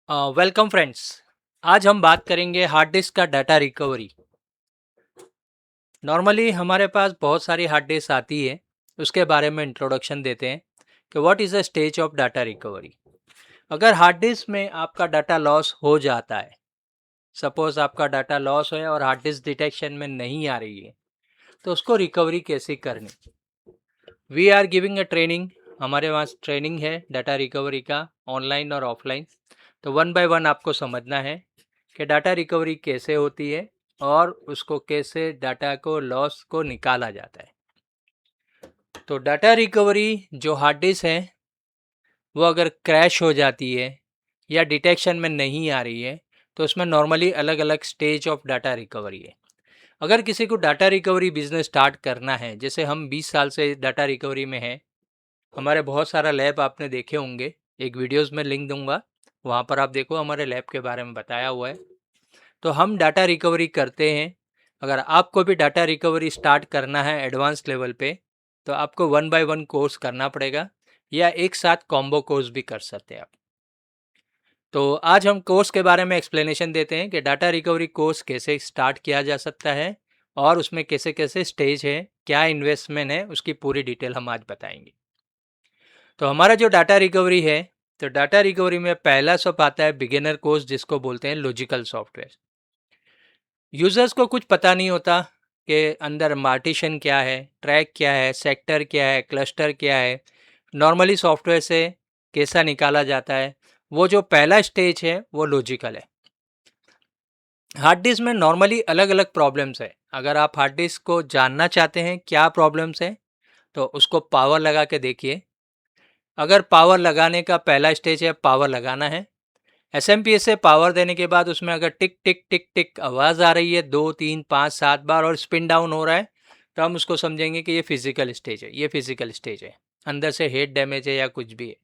Welcome friends. आज हम बात करेंगे हार्ड डिस्क का डाटा रिकवरी। नॉर्मली हमारे पास बहुत सारी हार्ड डिस्क आती है, उसके बारे में इंट्रोडक्शन देते हैं कि what is the stage of data recovery. अगर हार्ड डिस्क में आपका डाटा लॉस हो जाता है, सपोज आपका डाटा लॉस है और हार्ड डिस्क डिटेक्शन में नहीं आ रही है, तो उसको रिकवरी कैसे करनी। We are giving a training, हमारे पास ट्रेनिंग है डाटा रिकवरी का, ऑनलाइन और ऑफलाइन। तो वन बाय वन आपको समझना है कि डाटा रिकवरी कैसे होती है और उसको कैसे डाटा को लॉस को निकाला जाता है। तो डाटा रिकवरी जो हार्ड डिस्क है वो अगर क्रैश हो जाती है या डिटेक्शन में नहीं आ रही है, तो उसमें नॉर्मली अलग अलग स्टेज ऑफ डाटा रिकवरी है। अगर किसी को डाटा रिकवरी बिजनेस स्टार्ट करना है, जैसे हम 20 साल से डाटा रिकवरी में हैं, हमारे बहुत सारा लैब आपने देखे होंगे, एक वीडियोस में लिंक दूंगा, वहाँ पर आप देखो, हमारे लैब के बारे में बताया हुआ है। तो हम डाटा रिकवरी करते हैं। अगर आपको भी डाटा रिकवरी स्टार्ट करना है एडवांस लेवल पे, तो आपको वन बाय वन कोर्स करना पड़ेगा या एक साथ कॉम्बो कोर्स भी कर सकते हैं आप। तो आज हम कोर्स के बारे में एक्सप्लेनेशन देते हैं कि डाटा रिकवरी कोर्स कैसे स्टार्ट किया जा सकता है और उसमें कैसे कैसे स्टेज है, क्या इन्वेस्टमेंट है, उसकी पूरी डिटेल हम आज बताएंगे। तो हमारा जो डाटा रिकवरी है, तो डाटा रिकवरी में पहला स्टेप आता है बिगिनर कोर्स, जिसको बोलते हैं लॉजिकल सॉफ्टवेयर। यूज़र्स को कुछ पता नहीं होता कि अंदर मार्टिशन क्या है, ट्रैक क्या है, सेक्टर क्या है, क्लस्टर क्या है, नॉर्मली सॉफ्टवेयर से कैसा निकाला जाता है। वो जो पहला स्टेज है वो लॉजिकल है। हार्ड डिस्क में नॉर्मली अलग अलग प्रॉब्लम्स है। अगर आप हार्ड डिस्क को जानना चाहते हैं क्या प्रॉब्लम्स है, तो उसको पावर लगा के देखिए। अगर पावर लगाने का पहला स्टेज है पावर लगाना है, एसएमपीएस से पावर देने के बाद उसमें अगर टिक टिक टिक टिक आवाज़ आ रही है 2 3 5 7 बार और स्पिन डाउन हो रहा है, तो हम उसको समझेंगे कि ये फिजिकल स्टेज है, ये फिजिकल स्टेज है, अंदर से हेड डैमेज है या कुछ भी है।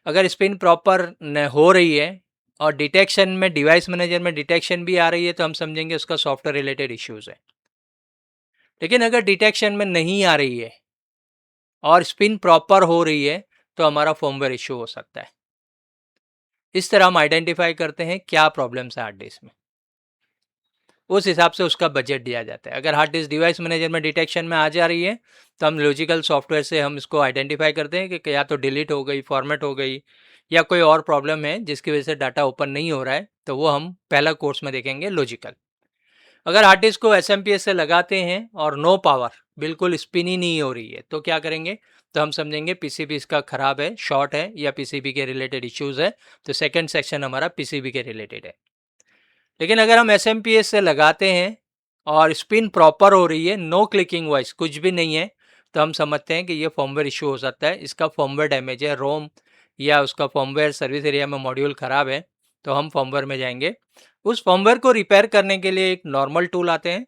अगर स्पिन प्रॉपर हो रही है और डिटेक्शन में, डिवाइस मैनेजर में डिटेक्शन भी आ रही है, तो हम समझेंगे उसका सॉफ्टवेयर रिलेटेड इश्यूज़ है। लेकिन अगर डिटेक्शन में नहीं आ रही है और स्पिन प्रॉपर हो रही है, तो हमारा फर्मवेयर इशू हो सकता है। इस तरह हम आइडेंटिफाई करते हैं क्या प्रॉब्लम्स है हार्ड डिस्क में, उस हिसाब से उसका बजट दिया जाता है। अगर हार्ड डिस्क डिवाइस मैनेजर में डिटेक्शन में आ जा रही है, तो हम लॉजिकल सॉफ्टवेयर से हम इसको आइडेंटिफाई करते हैं कि या तो डिलीट हो गई, फॉर्मेट हो गई, या कोई और प्रॉब्लम है जिसकी वजह से डाटा ओपन नहीं हो रहा है, तो वो हम पहला कोर्स में देखेंगे लॉजिकल। अगर हार्ड डिस्क को एसएमपीएस से लगाते हैं और नो पावर, बिल्कुल स्पिन ही नहीं हो रही है, तो क्या करेंगे, तो हम समझेंगे पीसीबी इसका ख़राब है, शॉर्ट है, या पीसीबी के रिलेटेड इश्यूज़ है। तो सेकंड सेक्शन हमारा पीसीबी के रिलेटेड है। लेकिन अगर हम एसएमपीएस से लगाते हैं और स्पिन प्रॉपर हो रही है, नो क्लिकिंग वॉइस, कुछ भी नहीं है, तो हम समझते हैं कि ये फर्मवेयर इशू हो सकता है, इसका फर्मवेयर डैमेज है, रोम या उसका फर्मवेयर सर्विस एरिया में मॉड्यूल ख़राब है। तो हम फर्मवेयर में जाएंगे। उस फर्मवेयर को रिपेयर करने के लिए एक नॉर्मल टूल आते हैं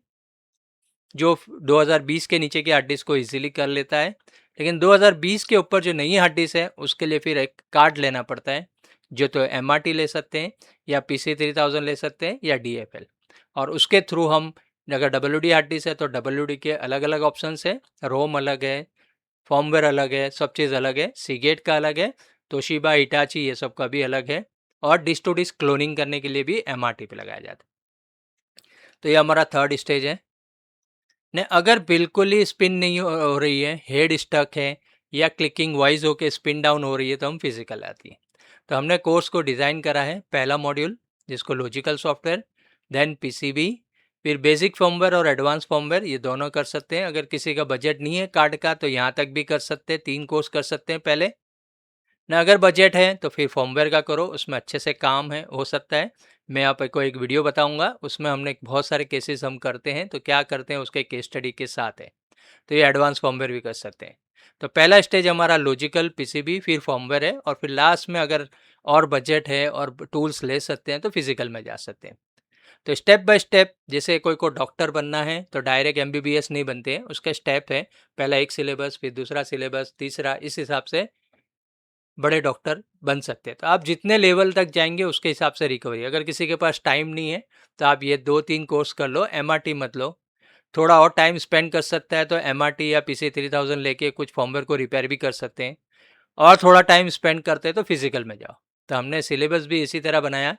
जो 2020 के नीचे की हार्ड डिस्क को इजीली कर लेता है। लेकिन 2020 के ऊपर जो नई हार्ड डिस्क है, उसके लिए फिर एक कार्ड लेना पड़ता है, जो तो एमआरटी ले सकते हैं या PC3000 ले सकते हैं या DFL। और उसके थ्रू हम, अगर WD हार्ड डिस्क है तो WD के अलग अलग ऑप्शन है, रोम अलग है, फॉर्मवेयर अलग है, सब चीज़ अलग है, सीगेट का अलग है, तोशिबा, हिटाची, ये सब का भी अलग है। और डिस्क टू डिस्क क्लोनिंग करने के लिए भी एमआरटी पे लगाया जाता है। तो ये हमारा थर्ड स्टेज है। ने अगर बिल्कुल ही स्पिन नहीं हो रही है, हेड स्टक है, या क्लिकिंग वाइज होके स्पिन डाउन हो रही है, तो हम फिजिकल आती है। तो हमने कोर्स को डिज़ाइन करा है, पहला मॉड्यूल जिसको लॉजिकल सॉफ्टवेयर, देन पीसीबी, फिर बेसिक फर्मवेयर और एडवांस फर्मवेयर, ये दोनों कर सकते हैं। अगर किसी का बजट नहीं है कार्ड का, तो यहाँ तक भी कर सकते हैं, 3 कोर्स कर सकते हैं पहले ना। अगर बजट है तो फिर फर्मवेयर का करो, उसमें अच्छे से काम है, हो सकता है। मैं आपको एक वीडियो बताऊंगा, उसमें हमने बहुत सारे केसेस हम करते हैं, तो क्या करते हैं उसके केस स्टडी के साथ है। तो ये एडवांस फर्मवेयर भी कर सकते हैं। तो पहला स्टेज हमारा लॉजिकल पीसीबी, फिर फर्मवेयर है, और फिर लास्ट में अगर और बजट है और टूल्स ले सकते हैं, तो फिजिकल में जा सकते हैं। तो स्टेप बाय स्टेप, जैसे कोई को डॉक्टर बनना है तो डायरेक्ट एमबीबीएस नहीं बनते हैं, उसका स्टेप है, पहला एक सिलेबस, फिर दूसरा सिलेबस, तीसरा, इस हिसाब से बड़े डॉक्टर बन सकते हैं। तो आप जितने लेवल तक जाएंगे उसके हिसाब से रिकवरी। अगर किसी के पास टाइम नहीं है, तो आप ये 2 3 कोर्स कर लो, एमआरटी मत लो। थोड़ा और टाइम स्पेंड कर सकता है तो एमआरटी या PC3000 लेके कुछ फर्मवेयर को रिपेयर भी कर सकते हैं। और थोड़ा टाइम स्पेंड करते हैं तो फिजिकल में जाओ। तो हमने सिलेबस भी इसी तरह बनाया।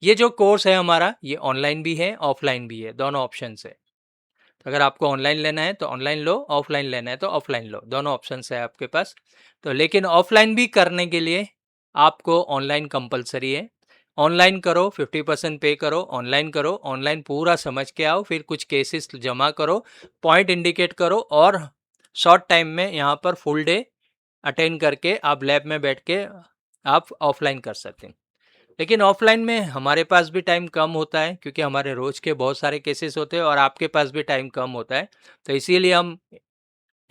ये जो कोर्स है हमारा, ये ऑनलाइन भी है, ऑफलाइन भी है, दोनों ऑप्शन है। तो अगर आपको ऑनलाइन लेना है तो ऑनलाइन लो, ऑफलाइन लेना है तो ऑफलाइन लो, दोनों ऑप्शन है आपके पास। तो लेकिन ऑफलाइन भी करने के लिए आपको ऑनलाइन कंपलसरी है। ऑनलाइन करो, 50% पे करो, ऑनलाइन करो, ऑनलाइन पूरा समझ के आओ, फिर कुछ केसेस जमा करो, पॉइंट इंडिकेट करो, और शॉर्ट टाइम में यहाँ पर फुल डे अटेंड करके आप लैब में बैठ के आप ऑफलाइन कर सकते हैं। लेकिन ऑफलाइन में हमारे पास भी टाइम कम होता है, क्योंकि हमारे रोज़ के बहुत सारे केसेस होते हैं और आपके पास भी टाइम कम होता है। तो इसीलिए हम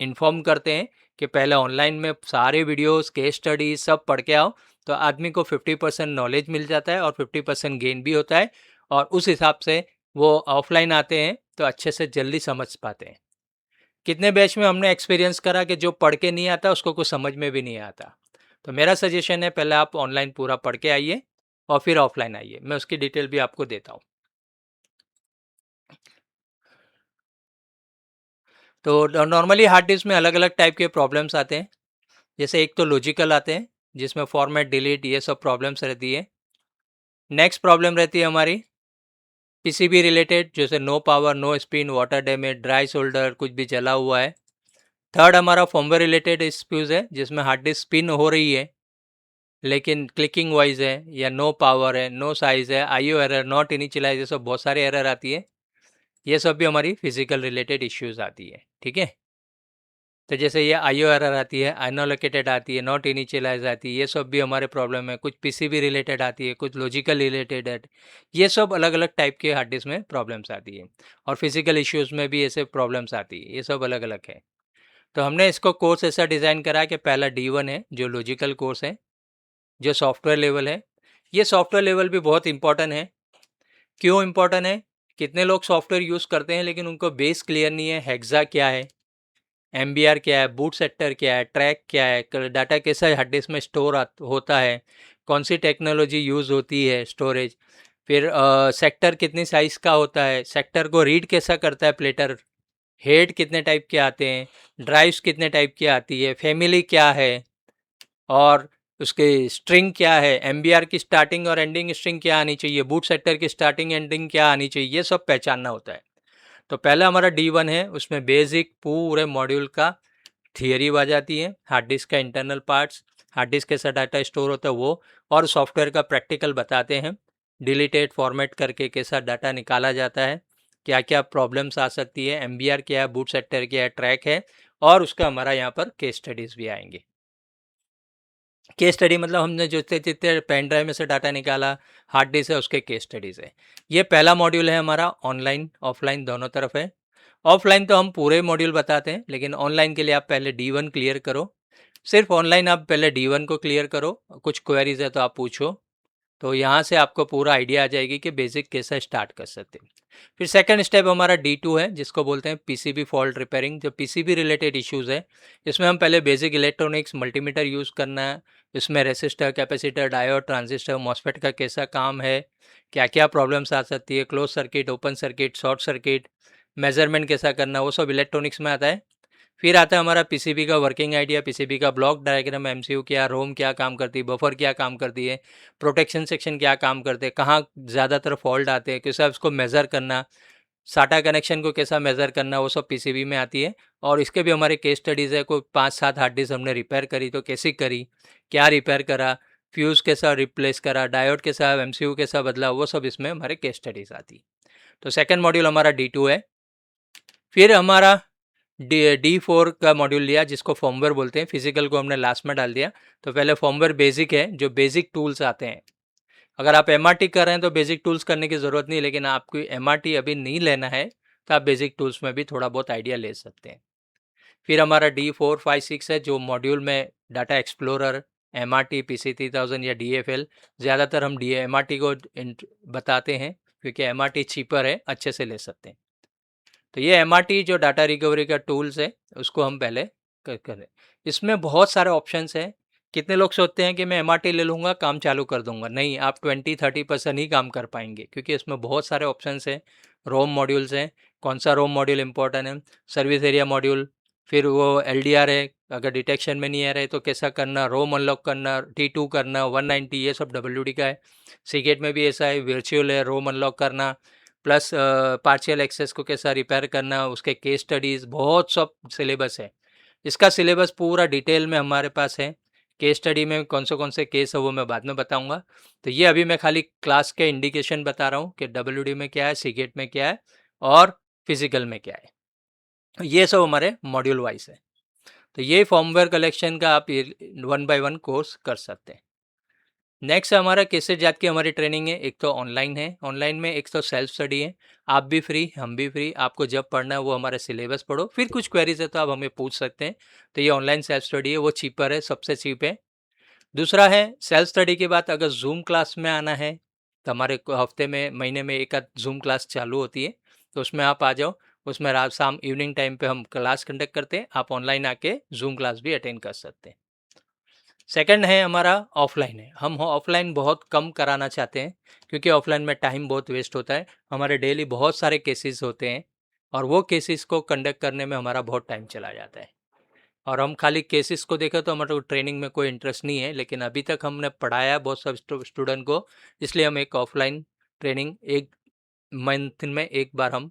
इन्फॉर्म करते हैं कि पहले ऑनलाइन में सारे वीडियोस, केस स्टडी सब पढ़ के आओ, तो आदमी को 50% नॉलेज मिल जाता है और 50% गेन भी होता है, और उस हिसाब से वो ऑफलाइन आते हैं तो अच्छे से जल्दी समझ पाते हैं। कितने बैच में हमने एक्सपीरियंस करा कि जो पढ़ के नहीं आता उसको कुछ समझ में भी नहीं आता। तो मेरा सजेशन है, पहले आप ऑनलाइन पूरा पढ़ के आइए और फिर ऑफलाइन आइए। मैं उसकी डिटेल भी आपको देता हूँ। तो नॉर्मली हार्ड डिस्क में अलग अलग टाइप के प्रॉब्लम्स आते हैं। जैसे एक तो लॉजिकल आते हैं, जिसमें फॉर्मेट, डिलीट, ये सब प्रॉब्लम्स रहती है। नेक्स्ट प्रॉब्लम रहती है हमारी पीसीबी रिलेटेड, जैसे no power, no spin, water damage, dry solder, कुछ भी जला हुआ है। थर्ड हमारा फॉर्मवेयर रिलेटेड इश्यूज है, जिसमें हार्ड डिस्क स्पिन हो रही है लेकिन क्लिकिंग वाइज है, या नो पावर है, नो साइज है, आईओ एरर, नॉट इनिशियलाइज, ये सब बहुत सारे एरर आती है। ये सब भी हमारी फिजिकल रिलेटेड इश्यूज आती है। ठीक है, तो जैसे ये आईओ एरर आती है, अनअलोकेटेड आती है, नॉट इनिशियलाइज आती है, ये सब भी हमारे प्रॉब्लम है। कुछ पीसीबी रिलेटेड आती है, कुछ लॉजिकल रिलेटेड है। ये सब अलग अलग टाइप के हार्ड डिस्क में प्रॉब्लम्स आती है, और फिजिकल इश्यूज में भी ऐसे प्रॉब्लम्स आती है। ये सब अलग अलग है। तो हमने इसको कोर्स ऐसा डिज़ाइन करा कि पहला D1 है जो लॉजिकल कोर्स है, जो सॉफ्टवेयर लेवल है। ये सॉफ्टवेयर लेवल भी बहुत इंपॉर्टेंट है। क्यों इंपॉर्टेंट है? कितने लोग सॉफ्टवेयर यूज़ करते हैं लेकिन उनको बेस क्लियर नहीं है। हेक्सा क्या है, एमबीआर क्या है, बूट सेक्टर क्या है, ट्रैक क्या है, डाटा कैसा हार्ड डिस्क में स्टोर होता है, कौन सी टेक्नोलॉजी यूज़ होती है स्टोरेज, फिर सेक्टर कितनी साइज़ का होता है, सेक्टर को रीड कैसा करता है प्लेटर, हेड कितने टाइप के आते हैं, ड्राइव्स कितने टाइप की आती है, फैमिली क्या है, और उसके स्ट्रिंग क्या है, एमबीआर की स्टार्टिंग और एंडिंग स्ट्रिंग क्या आनी चाहिए, बूट सेक्टर की स्टार्टिंग एंडिंग क्या आनी चाहिए, ये सब पहचानना होता है। तो पहला हमारा D1 है, उसमें बेसिक पूरे मॉड्यूल का थियरी आ जाती है, हार्ड डिस्क का इंटरनल पार्ट्स, हार्ड डिस्क कैसा डाटा स्टोर होता है वो, और सॉफ्टवेयर का प्रैक्टिकल बताते हैं। डिलीटेड फॉर्मेट करके कैसा डाटा निकाला जाता है, क्या क्या प्रॉब्लम्स आ सकती है, एमबीआर क्या है, बूट सेक्टर क्या है, ट्रैक है, और उसका हमारा यहाँ पर केस स्टडीज़ भी आएंगे। केस स्टडी मतलब हमने जो जितने पेन ड्राइव में से डाटा निकाला, हार्ड डिस्क है, उसके केस स्टडीज़ है। ये पहला मॉड्यूल है हमारा, ऑनलाइन ऑफलाइन दोनों तरफ है। ऑफलाइन तो हम पूरे मॉड्यूल बताते हैं, लेकिन ऑनलाइन के लिए आप पहले D1 क्लियर करो। सिर्फ ऑनलाइन आप पहले D1 को क्लियर करो, कुछ क्वेरीज है तो आप पूछो, तो यहाँ से आपको पूरा आइडिया आ जाएगी कि बेसिक कैसा स्टार्ट कर सकते हैं। फिर सेकंड स्टेप हमारा D2 है, जिसको बोलते हैं पीसीबी फॉल्ट रिपेयरिंग, जो पीसीबी रिलेटेड इश्यूज़ है। इसमें हम पहले बेसिक इलेक्ट्रॉनिक्स, मल्टीमीटर यूज़ करना है, इसमें resistor, capacitor, diode, transistor, MOSFET का कैसा काम है, क्या क्या प्रॉब्लम्स आ सकती है, close circuit, open circuit, short circuit, measurement कैसा करना, वो सब इलेक्ट्रॉनिक्स में आता है। फिर आता है हमारा पीसीबी का वर्किंग आइडिया, पीसीबी का ब्लॉक डायग्राम, एमसीयू क्या, रोम क्या काम करती है, बफर क्या काम करती है, प्रोटेक्शन सेक्शन क्या काम करते हैं, कहाँ ज़्यादातर फॉल्ट आते हैं, कैसा उसको मेज़र करना, साटा कनेक्शन को कैसा मेज़र करना, वो सब पीसीबी में आती है। और इसके भी हमारे केस स्टडीज़ है, कोई 5-7 हार्ड डिस्क हमने रिपेयर करी तो कैसी करी, क्या रिपेयर करा, फ्यूज़ कैसा रिप्लेस करा, डायोड कैसा, एमसीयू कैसा बदला, वो सब इसमें हमारे केस स्टडीज़ आती है। तो सेकेंड मॉड्यूल हमारा D2 है। फिर हमारा D4 का मॉड्यूल लिया, जिसको फॉर्मवेयर बोलते हैं। फिजिकल को हमने लास्ट में डाल दिया। तो पहले फॉर्मवेयर बेसिक है, जो बेसिक टूल्स आते हैं। अगर आप MRT कर रहे हैं तो बेसिक टूल्स करने की ज़रूरत नहीं, लेकिन आपको MRT अभी नहीं लेना है तो आप बेसिक टूल्स में भी थोड़ा बहुत आइडिया ले सकते हैं। फिर हमारा D4, 5, 6 है, जो मॉड्यूल में डाटा एक्सप्लोरर, MRT, PC3000 या DFL, ज़्यादातर हम MRT को बताते हैं, क्योंकि MRT चीपर है, अच्छे से ले सकते हैं। तो ये MRT जो डाटा रिकवरी का टूल्स है, उसको हम पहले करें। इसमें बहुत सारे ऑप्शंस हैं। कितने लोग सोचते हैं कि मैं MRT ले लूँगा, काम चालू कर दूँगा। नहीं, आप 20-30% ही काम कर पाएंगे, क्योंकि इसमें बहुत सारे ऑप्शंस हैं। रोम मॉड्यूल्स हैं, कौन सा रोम मॉड्यूल इंपॉर्टेंट है, सर्विस एरिया मॉड्यूल, फिर वो LDR है, अगर डिटेक्शन में नहीं आ रहे तो कैसा करना, रोम अनलॉक करना, T2 करना, 190, ये सब WD का है। सीगेट में भी ऐसा है, वर्चुअल है, रोम अनलॉक करना, प्लस पार्शियल एक्सेस को कैसा रिपेयर करना, उसके केस स्टडीज़, बहुत सब सिलेबस है। इसका सिलेबस पूरा डिटेल में हमारे पास है। केस स्टडी में कौन से केस है वो मैं बाद में बताऊंगा। तो ये अभी मैं खाली क्लास के इंडिकेशन बता रहा हूँ कि WD में क्या है, सीगेट में क्या है और फिजिकल में क्या है। ये सब हमारे मॉड्यूल वाइज है। तो ये फॉर्मवेयर कलेक्शन का आप 1 बाय 1 कोर्स कर सकते हैं। नेक्स्ट हमारा कैसे जात की हमारी ट्रेनिंग है। एक तो ऑनलाइन है, ऑनलाइन में एक तो सेल्फ स्टडी है, आप भी फ्री हम भी फ्री, आपको जब पढ़ना है वो हमारा सिलेबस पढ़ो, फिर कुछ क्वेरीज है तो आप हमें पूछ सकते हैं। तो ये ऑनलाइन सेल्फ स्टडी है, वो चीपर है, सबसे चीप है। दूसरा है सेल्फ स्टडी के बाद अगर जूम क्लास में आना है तो हमारे हफ्ते में महीने में एक आध जूम क्लास चालू होती है, तो उसमें आप आ जाओ। उसमें रात शाम इवनिंग टाइम पे हम क्लास कंडक्ट करते हैं, आप ऑनलाइन आके जूम क्लास भी अटेंड कर सकते हैं। सेकंड है हमारा ऑफलाइन है, हम ऑफलाइन बहुत कम कराना चाहते हैं क्योंकि ऑफलाइन में टाइम बहुत वेस्ट होता है। हमारे डेली बहुत सारे केसेस होते हैं और वो केसेस को कंडक्ट करने में हमारा बहुत टाइम चला जाता है। और हम खाली केसेस को देखें तो हमारे को ट्रेनिंग में कोई इंटरेस्ट नहीं है, लेकिन अभी तक हमने पढ़ाया बहुत सब स्टूडेंट को, इसलिए हम एक ऑफलाइन ट्रेनिंग एक मंथ में एक बार हम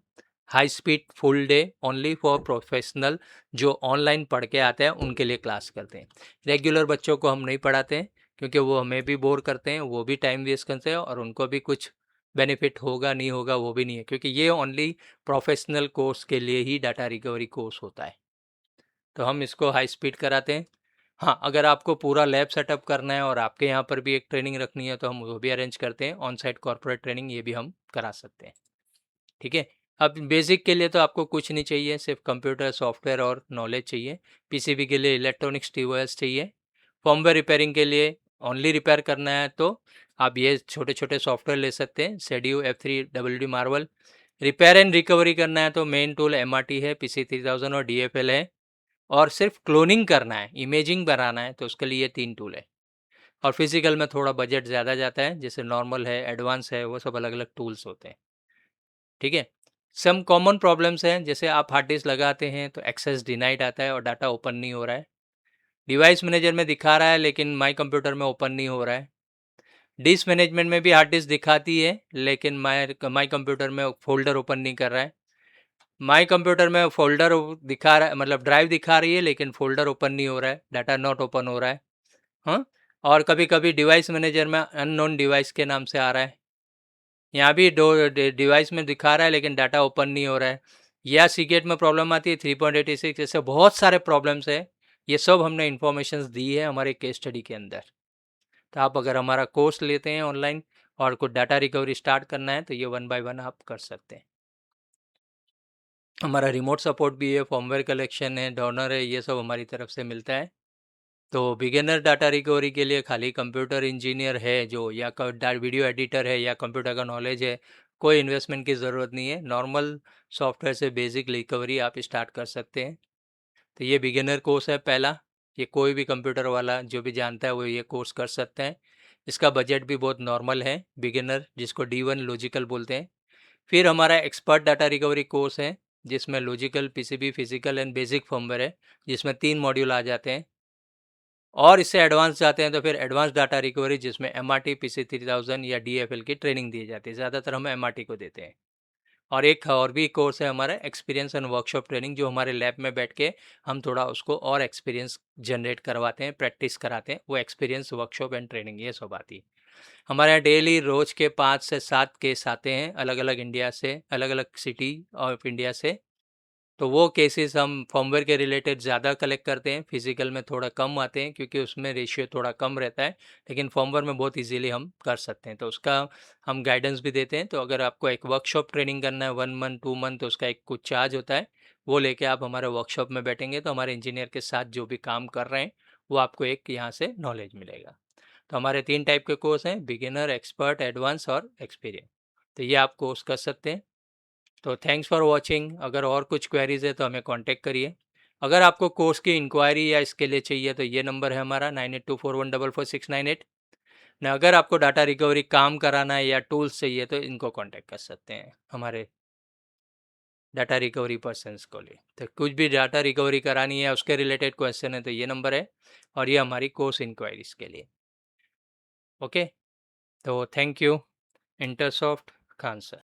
high speed full day only for professional जो ऑनलाइन पढ़ के आते हैं उनके लिए क्लास करते हैं। रेगुलर बच्चों को हम नहीं पढ़ाते हैं क्योंकि वो हमें भी बोर करते हैं, वो भी टाइम वेस्ट करते हैं और उनको भी कुछ बेनिफिट होगा नहीं होगा वो भी नहीं है, क्योंकि ये ओनली प्रोफेशनल कोर्स के लिए ही डाटा रिकवरी कोर्स होता है। तो हम इसको हाई स्पीड कराते हैं। हाँ, अगर आपको पूरा लैब सेटअप करना है और आपके यहाँ पर भी एक ट्रेनिंग रखनी है तो हम वो भी अरेंज करते हैं, ऑन साइट कॉर्पोरेट ट्रेनिंग ये भी हम करा सकते हैं। ठीक है। अब बेसिक के लिए तो आपको कुछ नहीं चाहिए, सिर्फ कंप्यूटर सॉफ्टवेयर और नॉलेज चाहिए। पीसीबी के लिए इलेक्ट्रॉनिक्स टीओएस चाहिए। फॉर्मवेयर रिपेयरिंग के लिए ओनली रिपेयर करना है तो आप ये छोटे छोटे सॉफ्टवेयर ले सकते हैं, सेडियो F3 WD Marvel. Repair and recovery करना है तो मेन टूल MRT है, PC3000 और DFL है। और सिर्फ क्लोनिंग करना है, इमेजिंग बनाना है तो उसके लिए 3 टूल है। और फिजिकल में थोड़ा बजट ज़्यादा जाता है, जैसे नॉर्मल है, एडवांस है, वो सब अलग अलग टूल्स होते हैं। ठीक है। सम कॉमन प्रॉब्लम्स हैं, जैसे आप हार्ड डिस्क लगाते हैं तो एक्सेस डिनाइड आता है और डाटा ओपन नहीं हो रहा है। डिवाइस मैनेजर में दिखा रहा है लेकिन माई कंप्यूटर में ओपन नहीं हो रहा है। डिस्क मैनेजमेंट में भी हार्ड डिस्क दिखाती है लेकिन माई कंप्यूटर में फोल्डर ओपन नहीं कर रहा है। माई कंप्यूटर में फोल्डर दिखा रहा है, मतलब ड्राइव दिखा रही है लेकिन फोल्डर ओपन नहीं हो रहा है, डाटा नॉट ओपन हो रहा है। हाँ। और कभी कभी डिवाइस मैनेजर में अननोन डिवाइस के नाम से आ रहा है। यहाँ भी दो डिवाइस में दिखा रहा है लेकिन डाटा ओपन नहीं हो रहा है। या सीगेट में प्रॉब्लम आती है 3.86, ऐसे बहुत सारे प्रॉब्लम्स है। ये सब हमने इन्फॉर्मेशन दी है हमारे केस स्टडी के अंदर। तो आप अगर हमारा कोर्स लेते हैं ऑनलाइन और कुछ डाटा रिकवरी स्टार्ट करना है तो ये 1 बाय 1 आप कर सकते हैं। हमारा रिमोट सपोर्ट भी है, फॉर्मवेयर कलेक्शन है, डोनर है, ये सब हमारी तरफ से मिलता है। तो बिगिनर डाटा रिकवरी के लिए खाली कंप्यूटर इंजीनियर है जो, या वीडियो एडिटर है या कंप्यूटर का नॉलेज है, कोई इन्वेस्टमेंट की ज़रूरत नहीं है। नॉर्मल सॉफ्टवेयर से बेसिक रिकवरी आप स्टार्ट कर सकते हैं। तो ये बिगिनर कोर्स है पहला। ये कोई भी कंप्यूटर वाला जो भी जानता है वो ये कोर्स कर सकते हैं। इसका बजट भी बहुत नॉर्मल है, बिगिनर जिसको D1 लॉजिकल बोलते हैं। फिर हमारा एक्सपर्ट डाटा रिकवरी कोर्स है जिसमें logical, PCB, physical and basic firmware है, जिसमें 3 मॉड्यूल आ जाते हैं। और इससे एडवांस जाते हैं तो फिर एडवांस डाटा रिकवरी जिसमें MRT, PC3000 या DFL की ट्रेनिंग दी जाती है। ज़्यादातर हम MRT को देते हैं। और एक और भी कोर्स है हमारा एक्सपीरियंस एंड वर्कशॉप ट्रेनिंग, जो हमारे लैब में बैठ के हम थोड़ा उसको और एक्सपीरियंस जनरेट करवाते हैं, प्रैक्टिस कराते हैं। वो एक्सपीरियंस वर्कशॉप एंड ट्रेनिंग ये सब आती है। हमारे यहाँ डेली रोज के 5 से 7 केस आते हैं, अलग अलग इंडिया से, अलग अलग सिटी ऑफ इंडिया से। तो वो केसेस हम फर्मवेयर के रिलेटेड ज़्यादा कलेक्ट करते हैं, फिजिकल में थोड़ा कम आते हैं क्योंकि उसमें रेशियो थोड़ा कम रहता है, लेकिन फर्मवेयर में बहुत इजीली हम कर सकते हैं। तो उसका हम गाइडेंस भी देते हैं। तो अगर आपको एक वर्कशॉप ट्रेनिंग करना है 1 मंथ 2 मंथ, तो उसका एक कुछ चार्ज होता है, वो लेके आप हमारे वर्कशॉप में बैठेंगे तो हमारे इंजीनियर के साथ जो भी काम कर रहे हैं वो आपको एक यहाँ से नॉलेज मिलेगा। तो हमारे 3 टाइप के कोर्स हैं, बिगिनर, एक्सपर्ट, एडवांस और एक्सपीरियंस। तो ये आप कोर्स कर सकते हैं। तो थैंक्स फॉर वॉचिंग। अगर और कुछ क्वेरीज है तो हमें कांटेक्ट करिए। अगर आपको कोर्स की इंक्वायरी या इसके लिए चाहिए तो ये नंबर है हमारा 9824144698। ना अगर आपको डाटा रिकवरी काम कराना है या टूल्स चाहिए तो इनको कांटेक्ट कर सकते हैं हमारे डाटा रिकवरी पर्सन्स को लिए। तो कुछ भी डाटा रिकवरी करानी है, उसके रिलेटेड क्वेश्चन है तो ये नंबर है, और ये हमारी कोर्स इंक्वायरीज के लिए। ओके, तो थैंक यू। इंटरसॉफ्ट खान सर।